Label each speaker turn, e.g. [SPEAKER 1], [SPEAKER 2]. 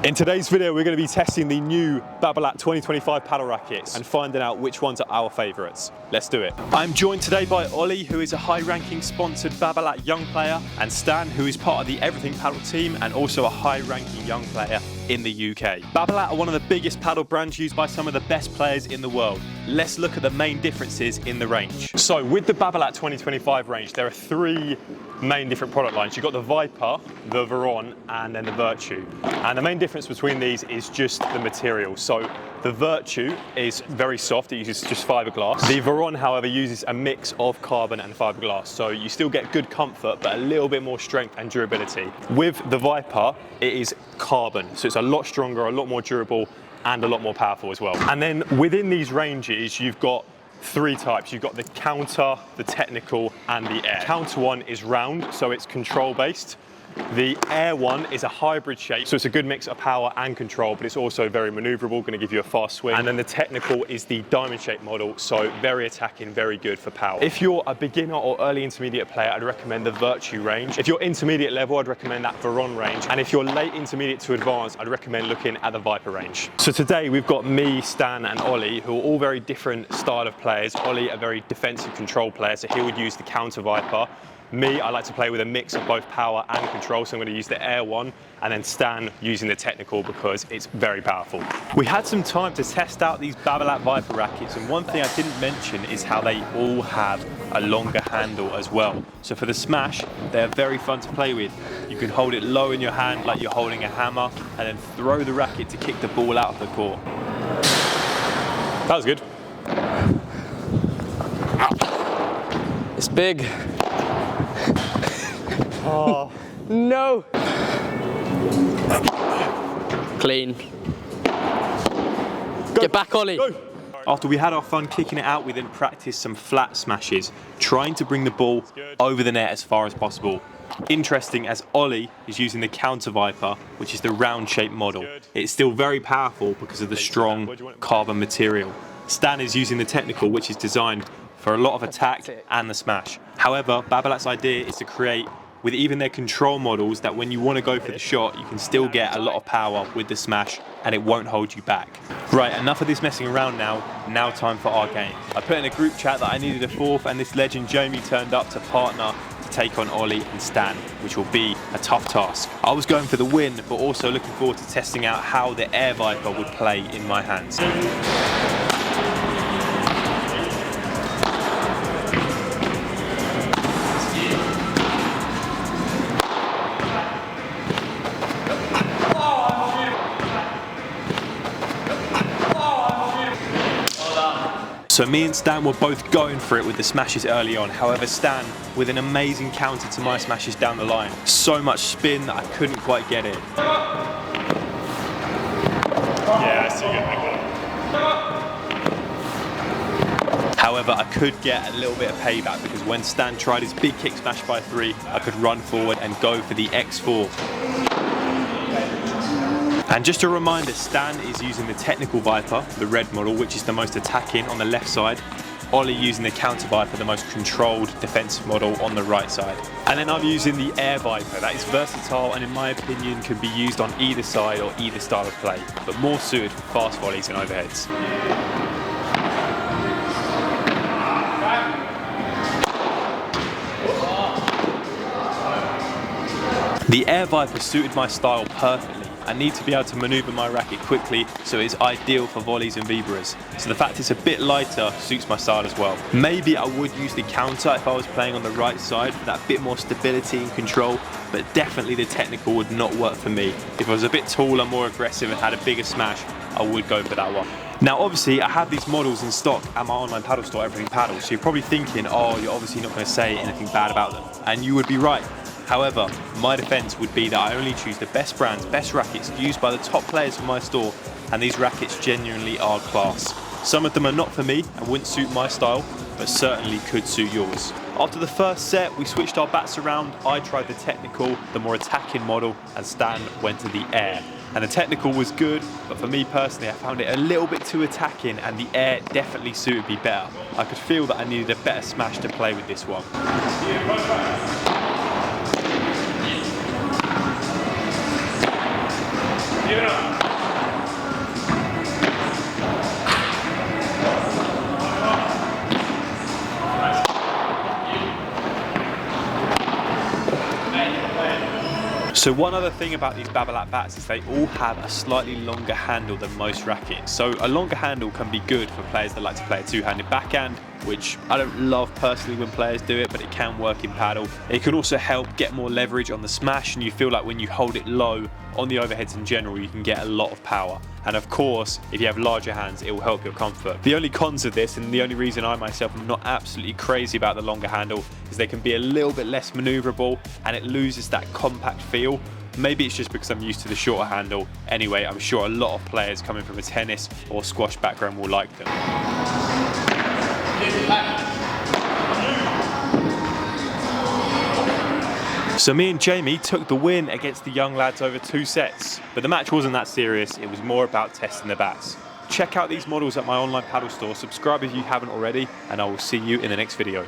[SPEAKER 1] In today's video, we're going to be testing the new Babolat 2025 paddle rackets and finding out which ones are our favourites. Let's do it. I'm joined today by Ollie, who is a high-ranking sponsored Babolat young player, and Stan, who is part of the Everything Paddle team and also a high-ranking young player in the UK. Babolat are one of the biggest paddle brands used by some of the best players in the world. Let's look at the main differences in the range. So with the Babolat 2025 range, there are three main different product lines. You've got the Viper, the VERON, and then the VERTUO. And the main difference between these is just the material. So the VERTUO is very soft, it uses just fiberglass. The VERON, however, uses a mix of carbon and fiberglass. So you still get good comfort, but a little bit more strength and durability. With the Viper, it is carbon. So it's a lot stronger, a lot more durable, and a lot more powerful as well. And then within these ranges, you've got three types. You've got the counter, the technical, and the air. Counter one is round, so it's control based. The air one is a hybrid shape, so it's a good mix of power and control, but it's also very maneuverable, going to give you a fast swing. And then the technical is the diamond shaped model, so very attacking, very good for power. If you're a beginner or early intermediate player, I'd recommend the VERTUO range. If you're intermediate level, I'd recommend that VERON range. And if you're late intermediate to advanced, I'd recommend looking at the Viper range. So today we've got me, Stan, and Ollie, who are all very different style of players. Ollie, a very defensive control player, so he would use the counter Viper. Me, I like to play with a mix of both power and control, so I'm going to use the air one, and then Stan using the technical because it's very powerful. We had some time to test out these Babolat Viper rackets, and one thing I didn't mention is how they all have a longer handle as well. So for the smash, they're very fun to play with. You can hold it low in your hand like you're holding a hammer, and then throw the racket to kick the ball out of the court. That was good.
[SPEAKER 2] It's big.
[SPEAKER 1] Oh.
[SPEAKER 2] No. Clean.
[SPEAKER 1] Go.
[SPEAKER 2] Get back, Ollie.
[SPEAKER 1] Go. After we had our fun kicking it out, we then practiced some flat smashes, trying to bring the ball over the net as far as possible. Interesting, as Ollie is using the counter Viper, which is the round shaped model. It's still very powerful because of the strong carbon material. Stan is using the technical, which is designed for a lot of attack and the smash. However, Babolat's idea is to create, with even their control models, that when you want to go for the shot, you can still get a lot of power with the smash and it won't hold you back. Right, enough of this messing around now time for our game. I put in a group chat that I needed a fourth, and this legend Jamie turned up to partner to take on Ollie and Stan, which will be a tough task. I was going for the win, but also looking forward to testing out how the Air Viper would play in my hands. So me and Stan were both going for it with the smashes early on. However, Stan with an amazing counter to my smashes down the line. So much spin that I couldn't quite get it. Yeah, I see you. However, I could get a little bit of payback because when Stan tried his big kick smash by three, I could run forward and go for the X4. And just a reminder, Stan is using the technical Viper, the red model, which is the most attacking on the left side. Ollie using the counter Viper, the most controlled defensive model, on the right side. And then I'm using the Air Viper. That is versatile and in my opinion can be used on either side or either style of play, but more suited for fast volleys and overheads. The Air Viper suited my style perfectly. I need to be able to maneuver my racket quickly, so it's ideal for volleys and vibras. So the fact it's a bit lighter suits my style as well. Maybe I would use the counter if I was playing on the right side for that bit more stability and control, but definitely the technical would not work for me. If I was a bit taller, more aggressive and had a bigger smash, I would go for that one. Now obviously I have these models in stock at my online paddle store, Everything Paddle, so you're probably thinking, oh, you're obviously not going to say anything bad about them. And you would be right. However, my defense would be that I only choose the best brands, best rackets used by the top players in my store, and these rackets genuinely are class. Some of them are not for me and wouldn't suit my style, but certainly could suit yours. After the first set, we switched our bats around. I tried the technical, the more attacking model, and Stan went to the air. And the technical was good, but for me personally, I found it a little bit too attacking, and the air definitely suited me better. I could feel that I needed a better smash to play with this one. So one other thing about these Babolat bats is they all have a slightly longer handle than most rackets. So a longer handle can be good for players that like to play a two-handed backhand, which I don't love personally when players do it, but it can work in paddle. It can also help get more leverage on the smash, and you feel like when you hold it low on the overheads in general, you can get a lot of power. And of course, if you have larger hands, it will help your comfort. The only cons of this, and the only reason I myself am not absolutely crazy about the longer handle, is they can be a little bit less maneuverable and it loses that compact feel. Maybe it's just because I'm used to the shorter handle. Anyway, I'm sure a lot of players coming from a tennis or squash background will like them. So me and Jamie took the win against the young lads over 2 sets, but the match wasn't that serious, it was more about testing the bats. Check out these models at my online paddle store, subscribe if you haven't already, and I will see you in the next video.